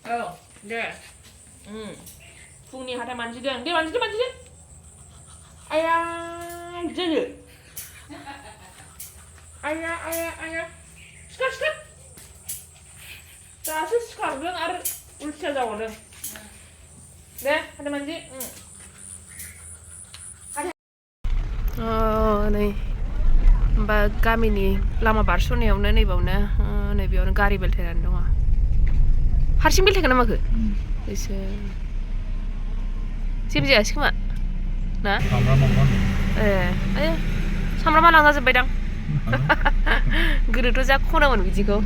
deh. Fungni hata manjidan. Dia manjidan. Ayah, jadi. Ayah. Sekat. Terasa sekarang ada ulsa jauh deh. Deh, hata manji. Này ba गामिनि लामा बारस'नायावनो नैबावनो नैबेयावनो गारि बेलथायनानै दङ हारसिं बेलथायगोन ना माखो एसे जेबो जायासै खोमा ना आयो सामब्रामा लांजाजोब्बायदां गोदोथ' जा खनामोन बिदिखौ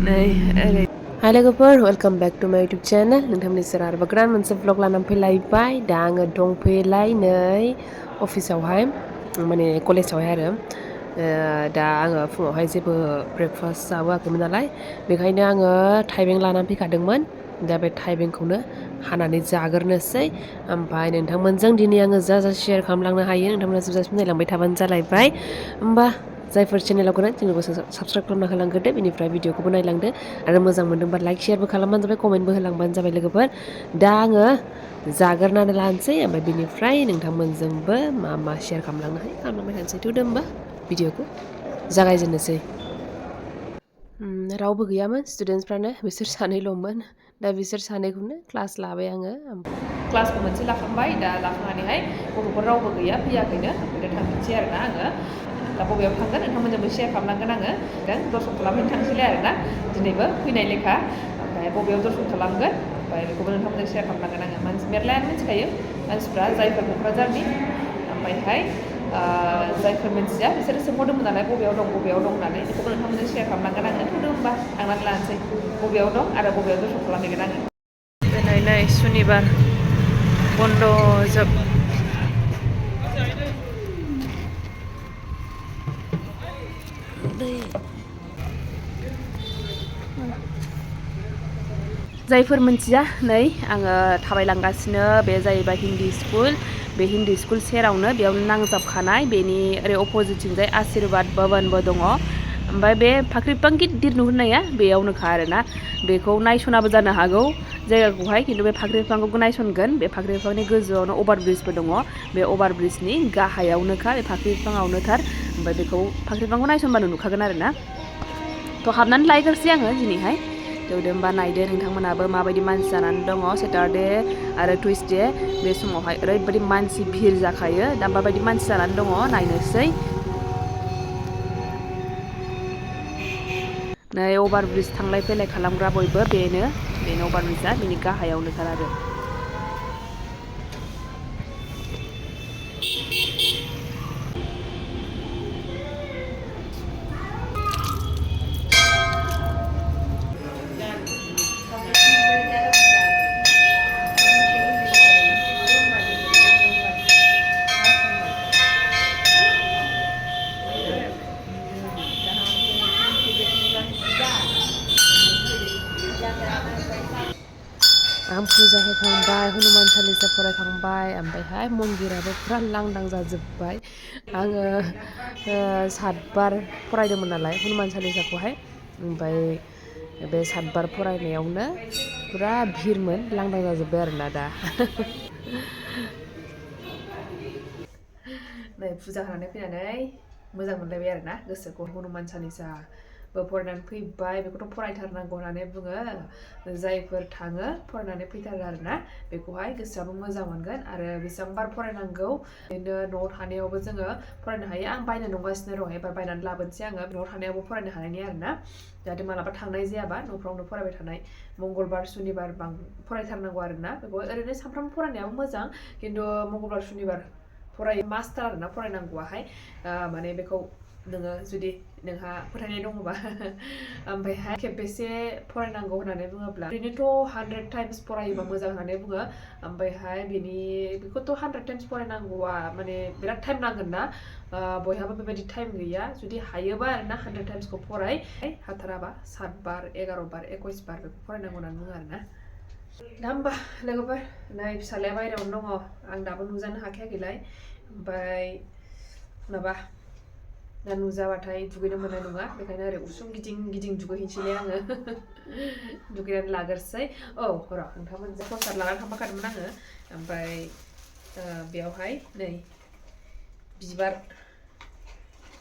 नै ओरै Hi लोगोफोर वेलकाम बेक टु माय इउटुब चेनेल नोंथांमोननि सेराव आरोबाव गोदान मोनसे ब्लग लानानै फैलायबाय दा आङो दंफैयोलाय नै अफिसावहाय माने कलेजावहाय आरो दा आङो फुङावहाय जेबो ब्रेकफास्ट जाबोआखैमोन नालाय बेखायनो आङो थाइबें लानानै फैखादोंमोन दा बे थाइबेंखौनो हानानै जाग्रोनोसै ओमफ्राय नोंथांमोनजों दिनै आङो जा शेयार खालामलांनो हायो नोंथांमोना जोबजासिम नायलांबाय थाबानो जालायबाय होमबा जायफोर चेनेलाव गोदान चेनेलखौ साबस्क्राइब खालामना होलांग्रोदो बेनिफ्राय भिडिअखौबो नायलांदो आरो मोजां मोनदोंबा लाइक शेयारबो खालामबानो जाबाय कमेन्टबो होलांबानो जाबाय लोगोफोर दा आङो जाग्रोनानै लानोसै ओमफ्राय बिनिफ्राय नोंथांमोनजोंबो मा शेयार खालामलांनो हायो खालामलांबाय थानोसै थौदो होमबा भिडिअखौ जागायजेननोसै रावबो गैयामोन स्टुडेन्टसफ्रानो बिसोर सानैल'मोन दा बिसोर सानैखौनो क्लास लाबाय आङो क्लासखौ मोनसे लाखांबाय दा लाखांनानैहाय गथ'फोर रावबो गैया फैयाखैनो ओमफ्राय दा थांफिनसै आरोना आङो दा बबेयाव थांगोन नोंथांमोनजोंबो शेयार खालामलांगोन आङो दा दर्शन खालामहैनो थांसैलाय आरोना दिनैबो फैनाय लेखा ओमफ्राय बबेयाव दर्शन खालामगोन ओमफ्राय बेखौबो नोंथांमोनजों शेयार खालामलांगोन आङो मेरलायानो मिथिखायो मानसिफ्रा जायफोर क'क्राझारनि ओमफ्रायहाय जायफोर मिथिया बिसोरो सोंहरदोंमोन नालाय बबेयाव दं होननानै बेखौबो नोंथांमोनजों शेयार खालामलांगोन आङो थौदो होमबा थांनानै लानोसै बबेयाव दं आरो बबेयाव दर्शन खालामहैगोन आङो दिनै नै सुनिबार बन्द' जोब जायफोर मिथिया नै आङो थाबायलांगासिनो बे जाहैबाय हिन्दी स्कुल बे हिन्दी स्कुल सेरावनो बेयावनो नांजाबखानाय बेनि ओरै अपोजिटथिंजाय आशीर्बाद भबनबो दङ ओमफ्राय बे फाख्रि बिफां गिदिर नुहुरनाया बेयावनोखा आरोना बेखौ नायसनाबो जानो हागौ जायगाखौहाय खिन्थु बे फाख्रि बिफांखौ नायसनगोन बे फाख्रि बिफांनि गोजौआवनो अभार ब्रिजबो दङ बे अभार ब्रिजनि गाहायावनोखा बे फाख्रि बिफाङावनोथार ओमफ्राय बेखौ फाख्रि बिफांखौ नायसनबानो नुखागोन आरोना थ' हाबनानै लायग्रोसै आङो दिनैहाय थौदो होमबा नायदो नोंथांमोनाबो माबायदि मानसि जानानै दङ सेटारडे आरो टुइसडे बे समावहाय ओरैबायदि मानसि भिर जाखायो दा माबायदि मानसि जानानै दङ नायनोसै नै अभार ब्रिज थांलाय फैलाय खालामग्रा बयबो बेनो अभार ब्रिजआ बेनि गाहायावनोथार आरो आं फुजा होखांबाय हनुमान चालिसा फरायखांबाय ओमफ्रायहाय मन्दिराबो फुरा लांदां जाजोब्बाय आङो 7 बार फरायदोंमोन नालाय हनुमान चालिसाखौहाय ओमफ्राय बे 7 बार फरायनायावनो फुरा भिरमोन लांदां जाजोब्बाय आरोना दा नै फुजा होनानै फैनानै मोजां मोनलायबाय आरोना गोसोखौ हनुमान चालिसाबो फरायनानै फैबाय बेखौथ' फरायथारनांगौ होननानै बुङो जायफोर थाङो फरायनानै फैथारो आरोना बेखौहाय गोसोआबो मोजां मोनगोन आरो बेसेबांबार फरायनांगौ बिदिनो न'आव थानायावबो जोङो फरायनो हायो आं बायनो नंगासिनो दं एबार बायनानै लाबोनोसै आङो न'आव थानायावबो फरायनो हानायनि आरोना जाहाथे मालाबा थांनाय जायाबा न'फ्रावनो फरायबाय थानाय मंगलबार सुनिबार फरायथारनांगौ आरोना बेखौ ओरैनो सानफ्रामबो फरायनायाबो मोजां खिन्थु मंगलबार सुनिबार मास्टार आरोना फरायनांगौआहाय माने बेखौ नोङो जुदि नोंहा फोथायनाय दङबा ओमफ्रायहाय खेबबेसे फरायनांगौ होननानै बुङोब्ला ओरैनोथ' 100 टाइम्स फरायोबा मोजां होननानै बुङो ओमफ्रायहाय बेखौथ' 100 टाइम्स फरायनांगौआ माने बिराद टाइम नांगोन ना बयहाबो बेबायदि टाइम गैया जुदि हायोबा आरोना 100 टाइम्सखौ फराय हाथाराबा 7 बार 11 बार 21 बार बेखौ फरायनांगौ होननानै बुङो आरोना दा होमबा लोगोफोर नै फिसालाया बायहेरायावनो दङ आं दाबो नुजानो हाखायाखैलाय ओमफ्राय माबा दा नुजाबाथाय दुगैनो मोननाय नङा बेखायनो ओरै उसुं गिदिं गिदिं दुगैहैनोसैलाय आङो दुगैनानै लाग्रोसै औ र' नोंथांमोनजों प्रसाद लानानै थांफाखादोंमोन आङो ओमफ्राय बेयावहाय नै बिबार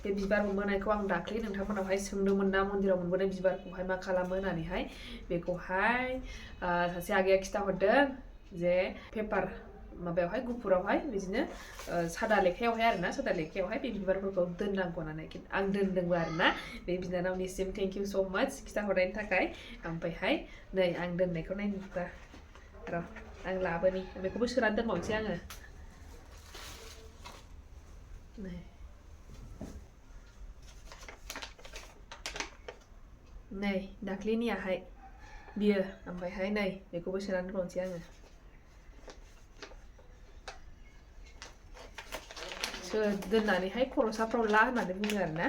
बे बिबार मोनबोनायखौ आं दाख्लै नोंथांमोनावहाय सोंदोंमोन ना मन्दिराव मोनबोनाय बिबारखौहाय मा खालामो होननानैहाय बेखौहाय सासे आगैया खिथाहरदों जे पेपार माबायावहाय गुफुरावहाय बिदिनो सादा लेखायावहाय आरोना सादा लेखायावहाय बे बिबारफोरखौ दोननांगौ होननानै आं दोनदोंबो आरोना बे बिनानावनिसिम थेंक इउ स' माच खिथाहरनायनि थाखाय ओमफ्रायहाय नै आं दोननायखौ नायनोबा र' आं लाबोनि बेखौबो सोनानै दोनबावनोसै आङो नै दाख्लैनियाहाय बियो ओमफ्रायहाय नै बेखौबो सोनानै दोनबावनोसै आङो दोननानैहाय खर'साफ्राव ला होननानै बुङो आरोना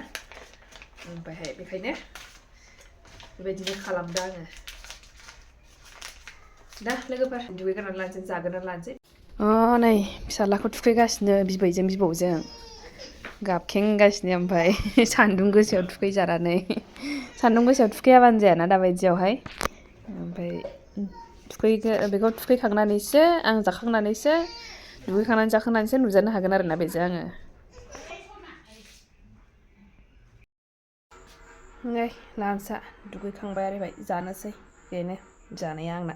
ओमफ्रायहाय बेखायनो बेबायदिनो खालामदों आङो दा लोगोफोर दुगैग्रोनानै लानोसै जाग्रोनानै लानोसै नै फिसाज्लाखौ थुखैगासिनो बिबैजों बिबौजों गाबखेंगासिनो ओमफ्राय सान्दुं गोसायाव थुखैजानानै सान्दुं गोसायाव थुखैयाबानो जायाना दाबायदियावहाय ओमफ्राय बेखौ थुखैखांनानैसो आं जाखांनानैसो दुगैखांनानै जाखांनानैसो नुजानो हागोन आरोना बेजों आङो नै लानसा दुगैखांबाय आरिबाय जानोसै बेनो जानाया आंना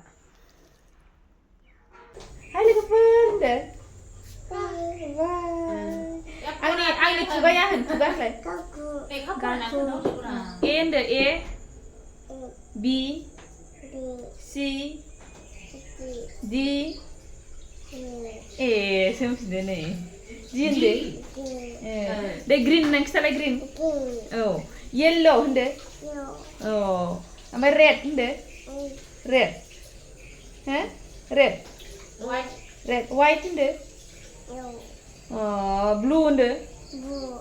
हाय लोगोफोर होनदो आंनि खुगाया होन खुगा होनलाय ए होनदो ए बि सि डि ए सोमफिनदो नै जि होनदो दे ग्रिन नों खिथालाय ग्रिन औ येल्ल' होनदो औ ओमफ्राय रेड होनदो रेड हो रेड रेड वाइट होनदो ब्लु होनदो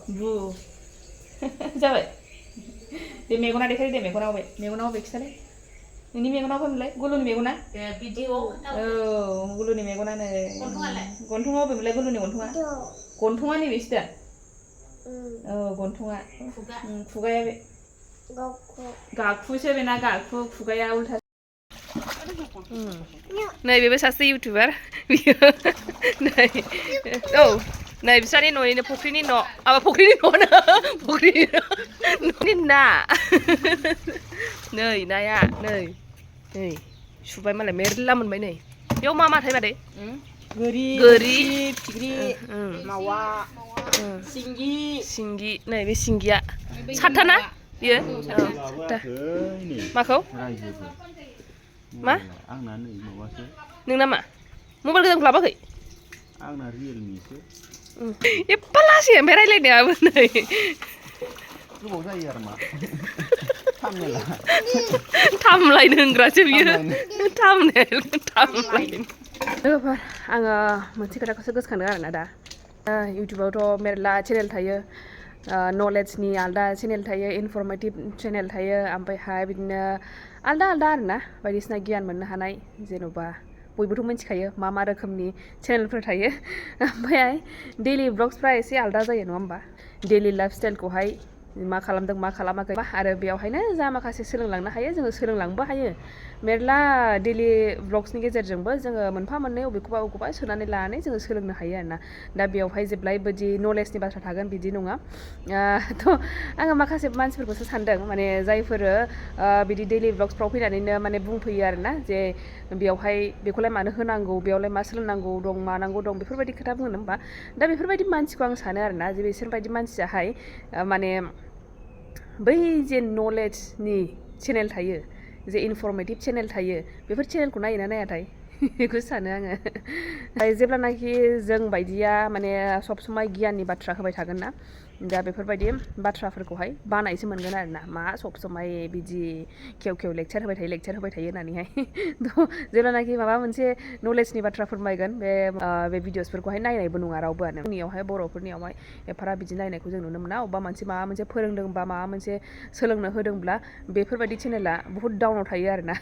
ब्लु जाबाय दे मेगना देखायदो दे मेगना अबे खिथालाय नोंनि मेगना अबेमोनलाय गुलुनि मेगना औ गुलुनि मेगना नै गन्थङा अबेमोनलाय गुलुनि गन्थङा नैबेसो दा औ गन्थङा खुगाया बे गाखुसो बेना गाखु खुगाया उल्था नै बेबो सासे इउटुबार बियो नै औ नै बिस्रानि न'निनो फुख्रिनि न' फुख्रिनि न'नि ना नै नाया नै सुबाय मालाय मेरला मोनबाय नै बेयाव मा माथाय मादै गोरि फिथिख्रि मावा सिंगि नै बे सिंगिया सातथा बियो माखौ मा नोंना मा मबाइल गोदानखौ लाबोआखै आंना रियेलमिसो एफा लासै ओमफ्राय रायलायनायाबो नै गोबाव जायो आरो मा थामलायनो होनग्रासो बियो थामलायनो लोगोफोर आङो मोनसे खोथाखौसो गोसोखांदों आरोना दा इउटुबावथ' मेरला चेनेल थायो नलेजनि आलदा चेनेल थायो इनफरमेटिभ चेनेल थायो ओमफ्रायहाय बिदिनो आलदा आरोना बायदिसिना गियान मोननो हानाय जेन'बा बयबोथ' मिथिखायो मा रोखोमनि चेनेलफोर थायो ओमफ्राय डेलि ब्लग्सफ्रा एसे आलदा जायो नङा होमबा डेलि लाइफ स्टाइलखौहाय मा खालामदों मा खालामाखै आरो बेयावहायनो जा माखासे सोलोंलांनो हायो जोङो सोलोंलांनोबो हायो मेरला डेलि ब्लग्सनि गेजेरजोंबो जोङो मोनफा मोननै अबेखौबा सोनानै लानानै जोङो सोलोंनो हायो आरोना दा बेयावहाय जेब्लायबो नलेजनि बाथ्रा थागोन बिदि नङा थ' आङो माखासे मानसिफोरखौसो सानदों माने जायफोरो बिदि डेलि ब्लग्सफ्राव फैनानैनो माने बुंफैयो आरोना जे बेयावहाय बेखौलाय मानो होनांगौ बेयावलाय मा सोलोंनांगौ दं मानांगौ दं बेफोरबायदि खोथा बुङो होमबा दा बेफोरबायदि मानसिखौ आं सानो आरोना जे बिसोरबायदि मानसियाहाय माने बै जे नलेजनि चेनेल थायो जे इनफरमेटिभ चेनेल थायो बेफोर चेनेलखौ नायोना नायाथाय बेखौ सानो आङो जेब्लानाखि जों बायदिया माने सब समाय गियाननि बाथ्रा होबाय थागोन ना दा बेफोरबायदि बाथ्राफोरखौहाय बानायसो मोनगोन आरोना मा सब समाय बिदि खेव लेक्सार होबाय थायो होननानैहाय जेब्लानाखि माबा मोनसे नलेजनि बाथ्रा फोरमायगोन बे भिडिअसफोरखौहाय नायनायबो नङा रावबोआनो जोंनियावहाय बर'फोरनियावहाय एफाराब बिदि नायनायखौ जों नुनो मोना अबेबा माबा मोनसे फोरोंदोंबा माबा मोनसे सोलोंनो होदोंब्ला बेफोरबायदि चेनेला बुहुत डाउनाव थायो आरोना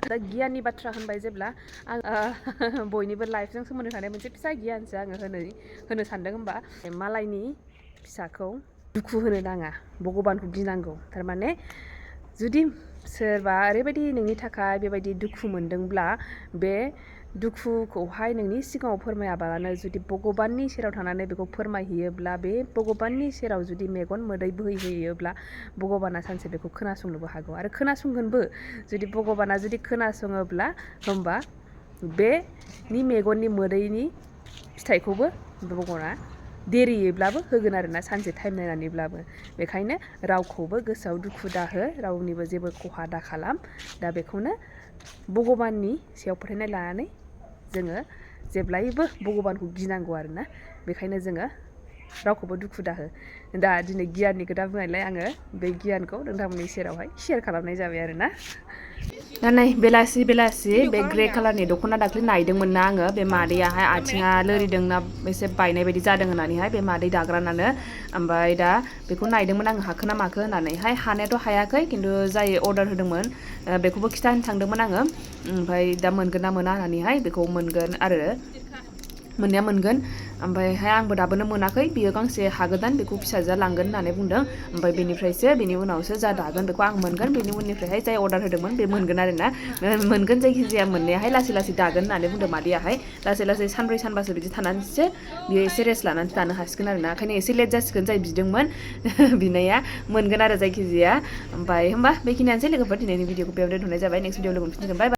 दा गियाननि बाथ्रा होनबाय जेब्ला आं बयनिबो लाइफजों सोमोन्दो थानाय मोनसे फिसा गियानसो आङो होनो सानदों होमबा मालायनि फिसाखौ दुखु होनो नाङा भगबानखौ गिनांगौ थारमाने जुदि सोरबा ओरैबायदि नोंनि थाखाय बेबायदि दुखु मोनदोंब्ला बे दुखुखौहाय नोंनि सिगाङाव फोरमायाबालानो जुदि भगबाननि सेराव थांनानै बेखौ फोरमायहैयोब्ला बे भगबाननि सेराव जुदि मेगन मोदै बोहैहोयोब्ला भगबाना सानसे बेखौ खोनासंनोबो हागौ आरो खोनासंगोनबो जुदि भगबाना जुदि खोनासङोब्ला होमबा बेनि मेगननि मोदैनि फिथाइखौबो भगबाना देरियैब्लाबो होगोन आरोना सानसे टाइम नायनानैब्लाबो बेखायनो रावखौबो गोसोआव दुखु दाहो रावनिबो जेबो खहा दा खालाम दा बेखौनो भगबाननि सायाव फोथायनाय लानानै जोङो जेब्लायबो भगबानखौ गिनांगौ आरोना बेखायनो जोङो रावखौबो दुखु दाहो दा दिनै गियाननि खोथा बुंनायलाय आङो बे गियानखौ नोंथांमोननि सेरावहाय शेयार खालामनाय जाबाय आरोना दा नै बेलासि बे ग्रे कालारनि दख'ना दाख्लै नायदोंमोन ना आङो बे मादैयाहाय आथिङा लोरिदोंना एसे बायनाय बायदि जादों होननानैहाय बे मादै दाग्रानानो ओमफ्राय दा बेखौ नायदोंमोन आङो हाखोना माखो होननानैहाय हानायाथ' हायाखै खिन्थु जाय अर्डार होदोंमोन बेखौबो खिथानो थांदोंमोन आङो ओमफ्राय दा मोनगोन ना मोना होननानैहाय बेखौ मोनगोन आरो मोननाया मोनगोन ओमफ्रायहाय आंबो दाबोनो मोनाखै बियो गांसे हागोदान बेखौ फिसाजोआ लांगोन होननानै बुंदों ओमफ्राय बेनि उनावसो जा दागोन बेखौ आं मोनगोन बेनि उननिफ्रायहाय जाय अर्डार होदोंमोन बे मोनगोन आरोना मोनगोन जायखिजाया मोननायाहाय लासै दागोन होननानै बुंदों मादैयाहाय लासै सानब्रै सानबासो बिदि थानानैसो बियो एसे रेस्ट लानानैसो दानो हासिगोन आरोना ओंखायनो एसे लेट जासिगोन जाय बिदोंमोन बिनाया मोनगोन आरो जायखिजाया ओमफ्राय होमबा बेखिनियानोसै लोगोफोर दिनैनि भिडिअखौ बेयाव दोनथ'नाय जाबाय नेक्स्ट भिडिअ लोगो मोनफिनगोन बाय बाय